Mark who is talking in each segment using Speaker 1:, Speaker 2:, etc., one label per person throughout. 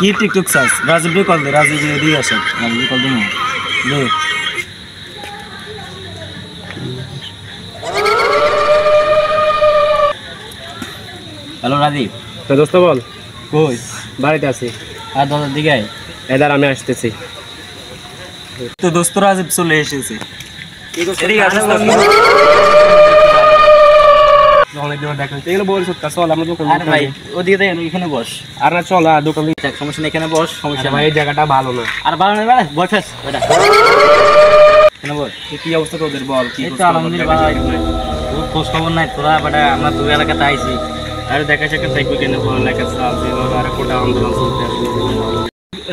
Speaker 1: কি TikTok search Rajib রে call দে, রাজীব রে দিয়ে আসে, রাজীব কল দে দে। হ্যালো রাজীব।
Speaker 2: তো দোস্ত বল,
Speaker 1: কই?
Speaker 2: বাড়িতে আছি।
Speaker 1: আর দাদার দিকে আয়।
Speaker 2: এদার আমি আসতেছি।
Speaker 1: তো দোস্ত রাজীব চলে এসেছে। এদিকে আসো।
Speaker 2: অনেকদিন দেখা হচ্ছে, এগুলো বল সত্যি চল আমরা দোকান।
Speaker 1: আরে ভাই ওদিকে দেখ, এখানে বস।
Speaker 2: আর না চল দোকান।
Speaker 1: দেখ সমস্যা নেই, এখানে বস, সমস্যা
Speaker 2: ভাই এই জায়গাটা ভালো না।
Speaker 1: আর ভালো নেই ভাই, বসেস বেটা। কেন বল,
Speaker 2: কি অবস্থা তোদের বল? কি
Speaker 1: এই তো আলহামদুলিল্লাহ ভাই। তোর খোঁজ খবর নাই তোরা বেটা, আমরা তোর এলাকাতে আইছি।
Speaker 2: আরে দেখা সাক্ষাৎ থাকবে কেন, পড়ালেখা চলছে আর কোটা আন্দোলন চলতে আছে।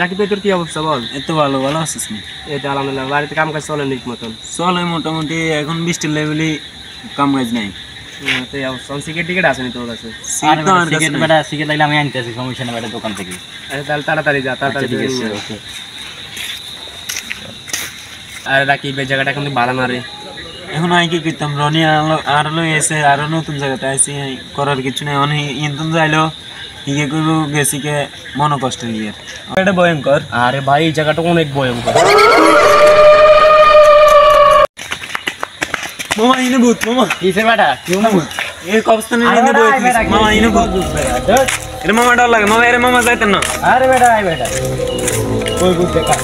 Speaker 2: রাকিব ভাই তোর কি অবস্থা বল?
Speaker 1: এই তো ভালো, ভালো আছিস না?
Speaker 2: এই তো আলহামদুলিল্লাহ, বাড়িতে কাম কাজ চলে ঠিক মতন?
Speaker 1: চলে মোটামুটি, এখন বৃষ্টির লেভেলই কাম কাজ নাই।
Speaker 2: তো এই অবস্থা। সিগারেট টিকেট আছে নি তোর কাছে?
Speaker 1: আর সিগারেট বেটা, সিগারেট লাগলে আমি আনতেছি, সমস্যা নেই বেটা, দোকান থেকে।
Speaker 2: আরে তাহলে তাড়াতাড়ি যা, তাড়াতাড়ি।
Speaker 1: ঠিক আছে, ওকে।
Speaker 2: আরে রাকিব ভাই জায়গাটা কিন্তু ভালো না রে।
Speaker 1: এখন আমি কি করতাম, রনি আর এসে আরো নতুন জায়গাতে আইসি, করার কিছু নেই। অনেক ইন্তন যাইলো কি করবো, গেছি কে মন কষ্ট নিয়ে। এটা ভয়ঙ্কর।
Speaker 2: আরে ভাই এই জায়গাটা অনেক ভয়ঙ্কর।
Speaker 1: মামা ইনে ভূত, মামা
Speaker 2: কিসে বেটা? কেউ না
Speaker 1: এই কবস্থানে ইনে ভূত, মামা ইনে ভূত। এরে মামা ডর লাগে, মামা এরে মামা যাইতেন না।
Speaker 2: আরে বেটা আই বেটা, কই ভূত দেখা?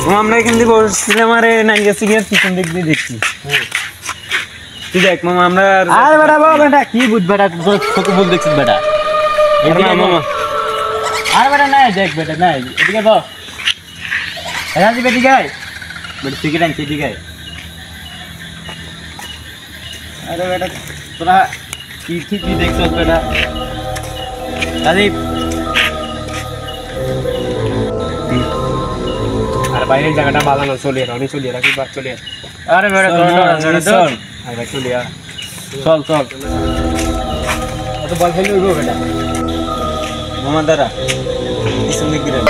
Speaker 1: মামা আমরা এখান থেকে বসছিলাম, আরে নাই গেছি গিয়ে পিছন দিক দিয়ে দেখছি। তুই দেখ মামা, আমরা
Speaker 2: আরে বেটা বাবা বেটা, কি ভূত বেটা? ছোট ভূত দেখছিস বেটা?
Speaker 1: এদিকে মামা।
Speaker 2: আরে বেটা নাই, দেখ বেটা নাই, এদিকে বস। রাজি বেটি গায়
Speaker 1: বেটা সিগারেট আনছি, এদিকে আয়।
Speaker 2: আরে বেটা তোরা কি ঠিকই দেখছস বেটা?
Speaker 1: রাজীব
Speaker 2: আরে বাইরে জায়গাটা ভালো না, চলে আমি চলে রাখি বাস চলে। আরে বেটা
Speaker 1: চল,
Speaker 2: আরে ভাই চলে
Speaker 1: চল চল
Speaker 2: তো বল ফেলে উঠবো বেটা।
Speaker 1: মামা দাঁড়া, পিছন দিক দিয়ে